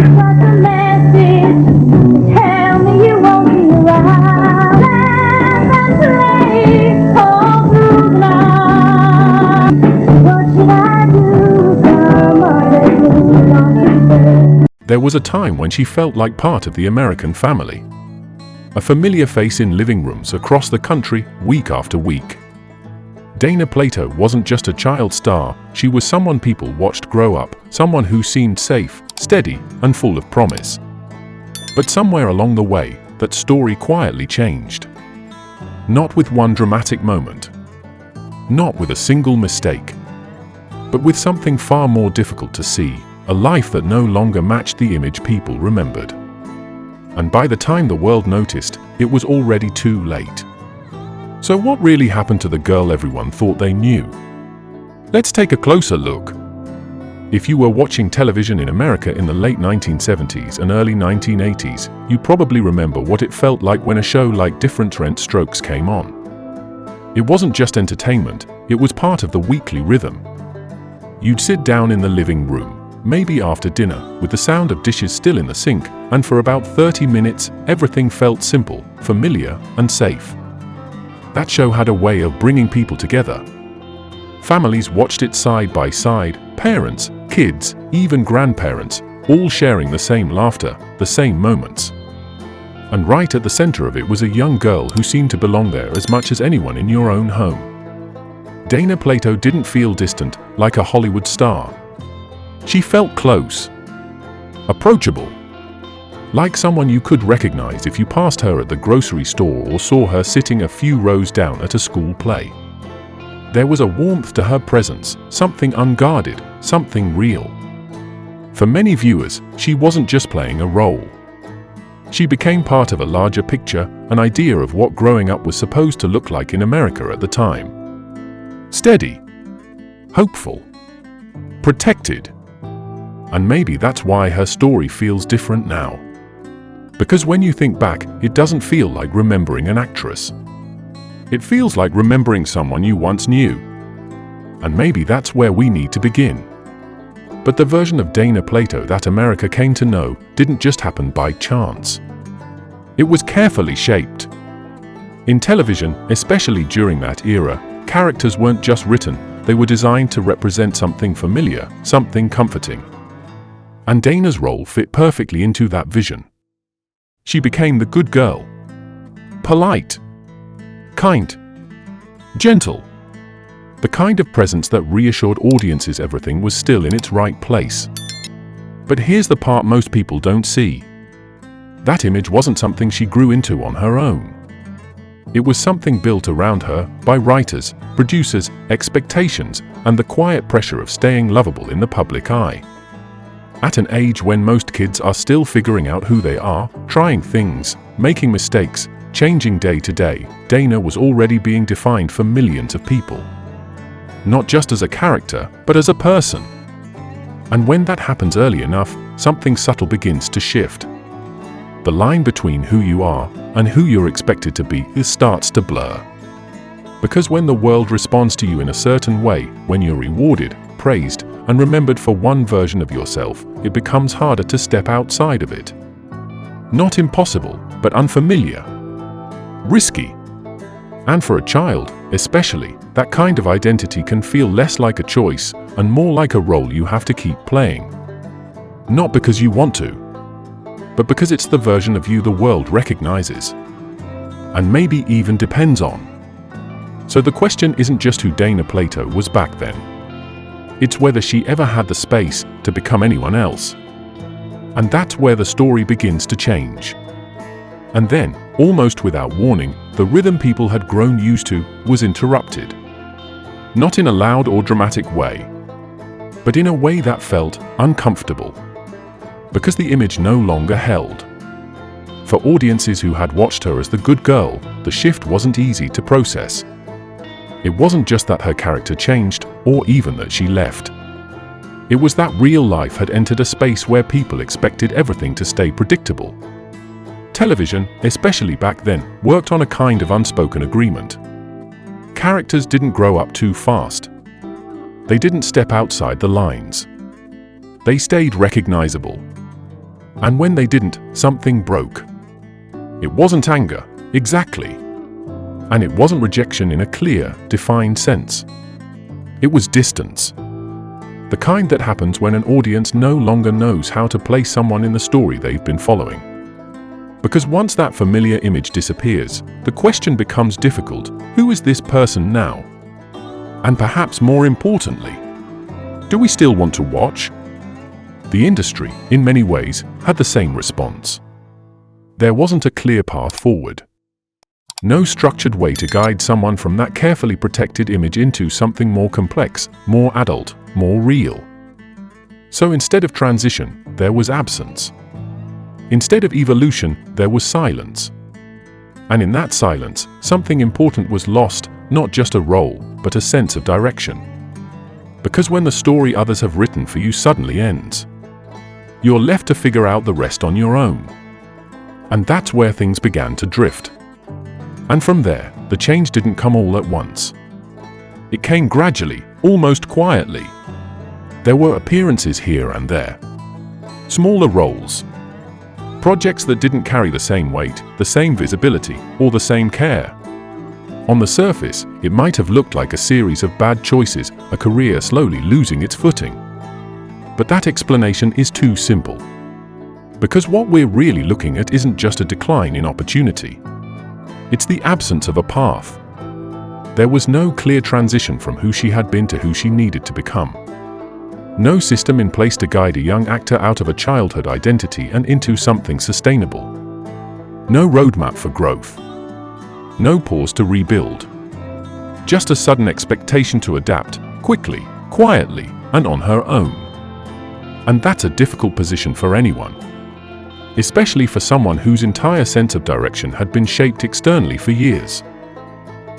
such a message. Tell me you won't be around. Laugh and play all through the night. What should I do with somebody who's not there? There was a time when she felt like part of the American family. A familiar face in living rooms across the country week after week. Dana Plato wasn't just a child star, she was someone people watched grow up, someone who seemed safe, steady, and full of promise. But somewhere along the way, that story quietly changed. Not with one dramatic moment. Not with a single mistake. But with something far more difficult to see, a life that no longer matched the image people remembered. And by the time the world noticed, it was already too late. So what really happened to the girl everyone thought they knew? Let's take a closer look. If you were watching television in America in the late 1970s and early 1980s, you probably remember what it felt like when a show like Diff'rent Strokes came on. It wasn't just entertainment, it was part of the weekly rhythm. You'd sit down in the living room, maybe after dinner, with the sound of dishes still in the sink, and for about 30 minutes, everything felt simple, familiar, and safe. That show had a way of bringing people together. Families watched it side by side, parents, kids, even grandparents, all sharing the same laughter, the same moments. And right at the center of it was a young girl who seemed to belong there as much as anyone in your own home. Dana Plato didn't feel distant, like a Hollywood star. She felt close, approachable, like someone you could recognize if you passed her at the grocery store or saw her sitting a few rows down at a school play. There was a warmth to her presence, something unguarded, something real. For many viewers, she wasn't just playing a role. She became part of a larger picture, an idea of what growing up was supposed to look like in America at the time. Steady, hopeful, protected. And maybe that's why her story feels different now. Because when you think back, it doesn't feel like remembering an actress. It feels like remembering someone you once knew. And maybe that's where we need to begin. But the version of Dana Plato that America came to know didn't just happen by chance. It was carefully shaped. In television, especially during that era, characters weren't just written, they were designed to represent something familiar, something comforting. And Dana's role fit perfectly into that vision. She became the good girl. Polite. Kind. Gentle. The kind of presence that reassured audiences everything was still in its right place. But here's the part most people don't see. That image wasn't something she grew into on her own. It was something built around her by writers, producers, expectations, and the quiet pressure of staying lovable in the public eye. At an age when most kids are still figuring out who they are, trying things, making mistakes, changing day to day, Dana was already being defined for millions of people. Not just as a character, but as a person. And when that happens early enough, something subtle begins to shift. The line between who you are and who you're expected to be starts to blur. Because when the world responds to you in a certain way, when you're rewarded, praised, and remembered for one version of yourself, it becomes harder to step outside of it. Not impossible, but unfamiliar. Risky. And for a child, especially, that kind of identity can feel less like a choice and more like a role you have to keep playing. Not because you want to, but because it's the version of you the world recognizes. And maybe even depends on. So the question isn't just who Dana Plato was back then. It's whether she ever had the space to become anyone else. And that's where the story begins to change. And then, almost without warning, the rhythm people had grown used to was interrupted. Not in a loud or dramatic way, but in a way that felt uncomfortable. Because the image no longer held. For audiences who had watched her as the good girl, the shift wasn't easy to process. It wasn't just that her character changed, or even that she left. It was that real life had entered a space where people expected everything to stay predictable. Television, especially back then, worked on a kind of unspoken agreement. Characters didn't grow up too fast. They didn't step outside the lines. They stayed recognizable. And when they didn't, something broke. It wasn't anger, exactly. And it wasn't rejection in a clear, defined sense. It was distance. The kind that happens when an audience no longer knows how to place someone in the story they've been following. Because once that familiar image disappears, the question becomes difficult: who is this person now? And perhaps more importantly, do we still want to watch? The industry, in many ways, had the same response. There wasn't a clear path forward. No structured way to guide someone from that carefully protected image into something more complex, more adult, more real. So instead of transition, there was absence. Instead of evolution, there was silence. And in that silence, something important was lost, not just a role, but a sense of direction. Because when the story others have written for you suddenly ends, you're left to figure out the rest on your own. And that's where things began to drift. And from there, the change didn't come all at once. It came gradually, almost quietly. There were appearances here and there. Smaller roles. Projects that didn't carry the same weight, the same visibility, or the same care. On the surface, it might have looked like a series of bad choices, a career slowly losing its footing. But that explanation is too simple. Because what we're really looking at isn't just a decline in opportunity. It's the absence of a path. There was no clear transition from who she had been to who she needed to become. No system in place to guide a young actor out of a childhood identity and into something sustainable. No roadmap for growth. No pause to rebuild. Just a sudden expectation to adapt, quickly, quietly, and on her own. And that's a difficult position for anyone. Especially for someone whose entire sense of direction had been shaped externally for years.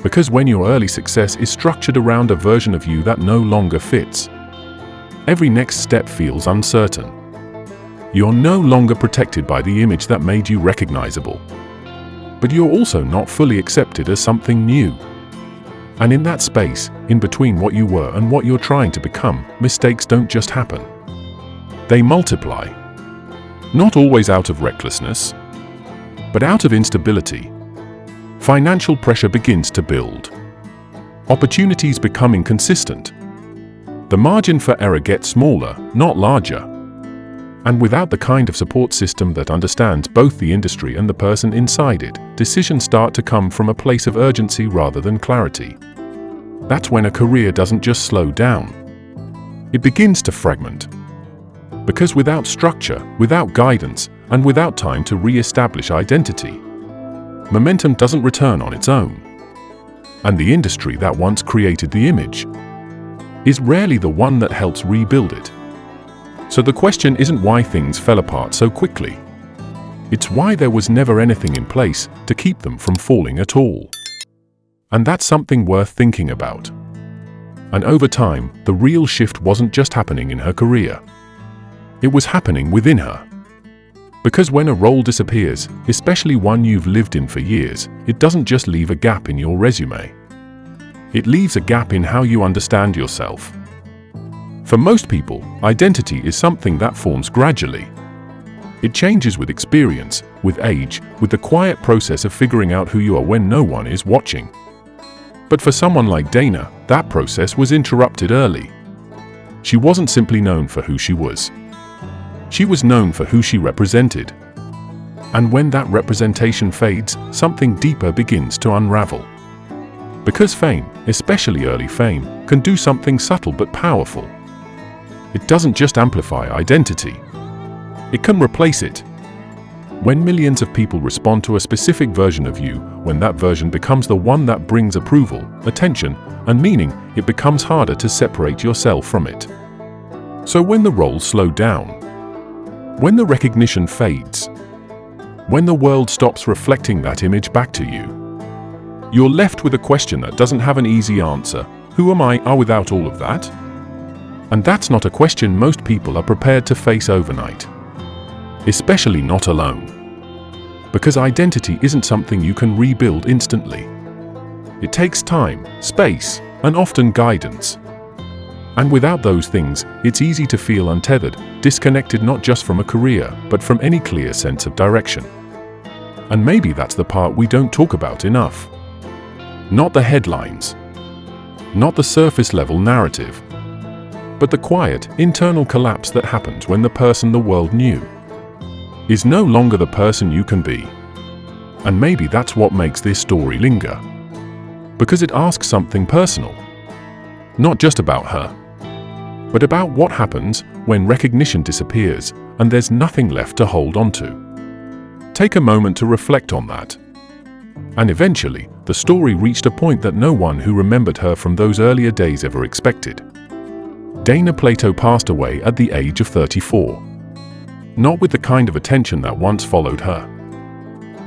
Because when your early success is structured around a version of you that no longer fits, every next step feels uncertain. You're no longer protected by the image that made you recognizable. But you're also not fully accepted as something new. And in that space, in between what you were and what you're trying to become, mistakes don't just happen. They multiply. Not always out of recklessness, but out of instability. Financial pressure begins to build. Opportunities become inconsistent. The margin for error gets smaller, not larger. And without the kind of support system that understands both the industry and the person inside it, decisions start to come from a place of urgency rather than clarity. That's when a career doesn't just slow down. It begins to fragment. Because without structure, without guidance, and without time to re-establish identity, momentum doesn't return on its own. And the industry that once created the image is rarely the one that helps rebuild it. So the question isn't why things fell apart so quickly. It's why there was never anything in place to keep them from falling at all. And that's something worth thinking about. And over time, the real shift wasn't just happening in her career. It was happening within her. Because when a role disappears, especially one you've lived in for years, it doesn't just leave a gap in your resume. It leaves a gap in how you understand yourself. For most people, identity is something that forms gradually. It changes with experience, with age, with the quiet process of figuring out who you are when no one is watching. But for someone like Dana, that process was interrupted early. She wasn't simply known for who she was. She was known for who she represented. And when that representation fades, something deeper begins to unravel. Because fame, especially early fame, can do something subtle but powerful. It doesn't just amplify identity. It can replace it. When millions of people respond to a specific version of you, when that version becomes the one that brings approval, attention, and meaning, it becomes harder to separate yourself from it. So when the roles slow down, when the recognition fades, when the world stops reflecting that image back to you, you're left with a question that doesn't have an easy answer. Who am I without all of that? And that's not a question most people are prepared to face overnight. Especially not alone. Because identity isn't something you can rebuild instantly. It takes time, space, and often guidance. And without those things, it's easy to feel untethered, disconnected not just from a career, but from any clear sense of direction. And maybe that's the part we don't talk about enough. Not the headlines, not the surface-level narrative, but the quiet, internal collapse that happens when the person the world knew is no longer the person you can be. And maybe that's what makes this story linger. Because it asks something personal. Not just about her, but about what happens when recognition disappears and there's nothing left to hold on to. Take a moment to reflect on that. And eventually, the story reached a point that no one who remembered her from those earlier days ever expected. Dana Plato passed away at the age of 34. Not with the kind of attention that once followed her.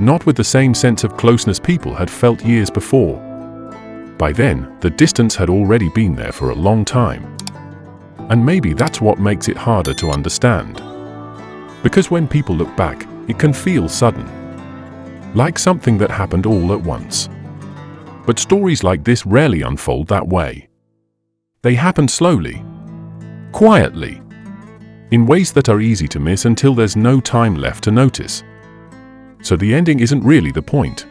Not with the same sense of closeness people had felt years before. By then, the distance had already been there for a long time. And maybe that's what makes it harder to understand. Because when people look back, it can feel sudden. Like something that happened all at once. But stories like this rarely unfold that way. They happen slowly, quietly, in ways that are easy to miss until there's no time left to notice. So the ending isn't really the point.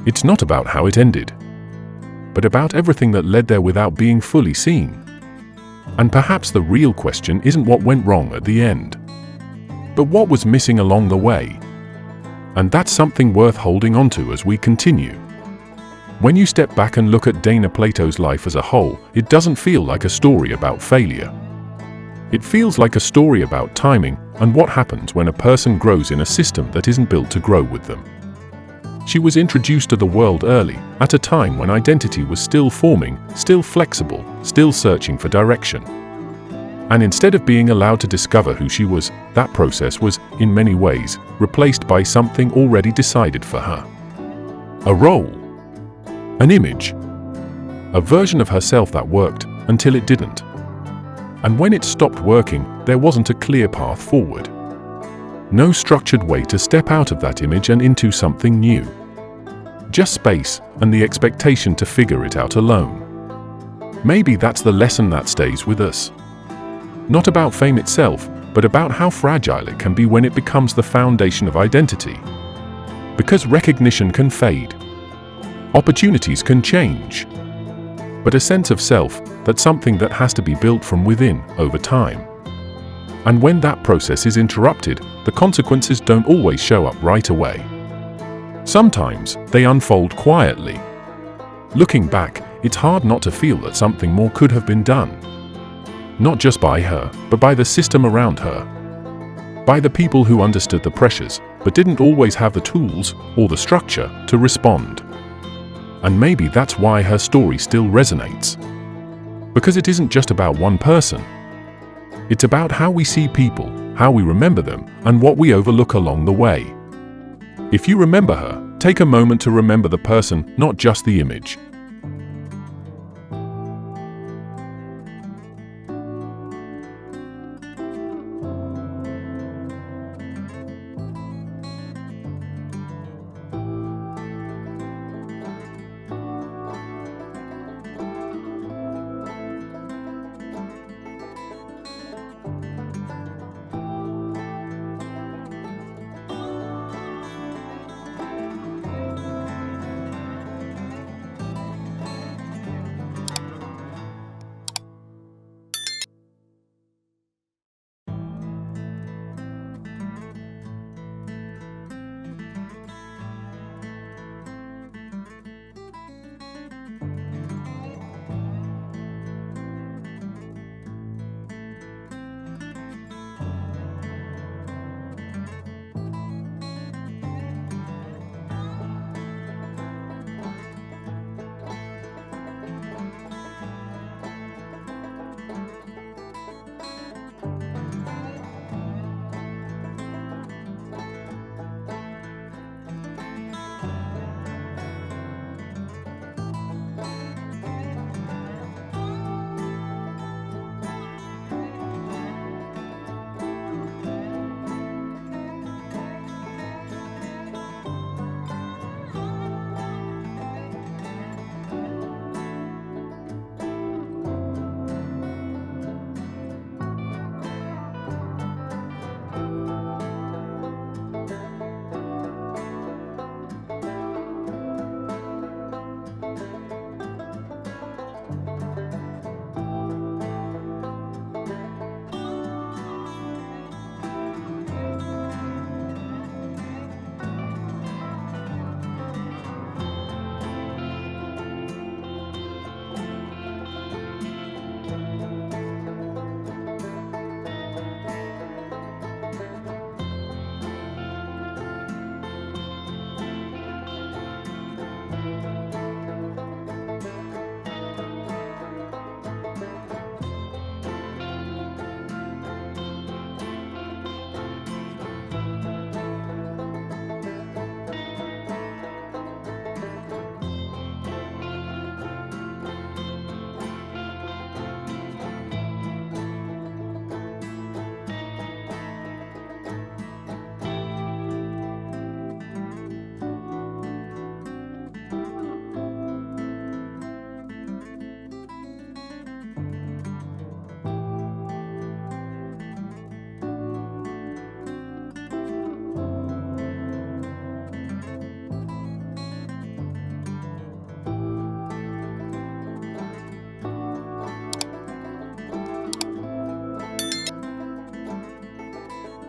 It's not about how it ended, but about everything that led there without being fully seen. And perhaps the real question isn't what went wrong at the end, but what was missing along the way. And that's something worth holding onto as we continue. When you step back and look at Dana Plato's life as a whole, it doesn't feel like a story about failure. It feels like a story about timing and what happens when a person grows in a system that isn't built to grow with them. She was introduced to the world early, at a time when identity was still forming, still flexible, still searching for direction. And instead of being allowed to discover who she was, that process was, in many ways, replaced by something already decided for her. A role. An image. A version of herself that worked, until it didn't. And when it stopped working, there wasn't a clear path forward. No structured way to step out of that image and into something new. Just space and the expectation to figure it out alone. Maybe that's the lesson that stays with us. Not about fame itself, but about how fragile it can be when it becomes the foundation of identity. Because recognition can fade. Opportunities can change. But a sense of self, that's something that has to be built from within over time. And when that process is interrupted, the consequences don't always show up right away. Sometimes they unfold quietly. Looking back, it's hard not to feel that something more could have been done. Not just by her, but by the system around her. By the people who understood the pressures, but didn't always have the tools or the structure to respond. And maybe that's why her story still resonates. Because it isn't just about one person. It's about how we see people, how we remember them, and what we overlook along the way. If you remember her, take a moment to remember the person, not just the image.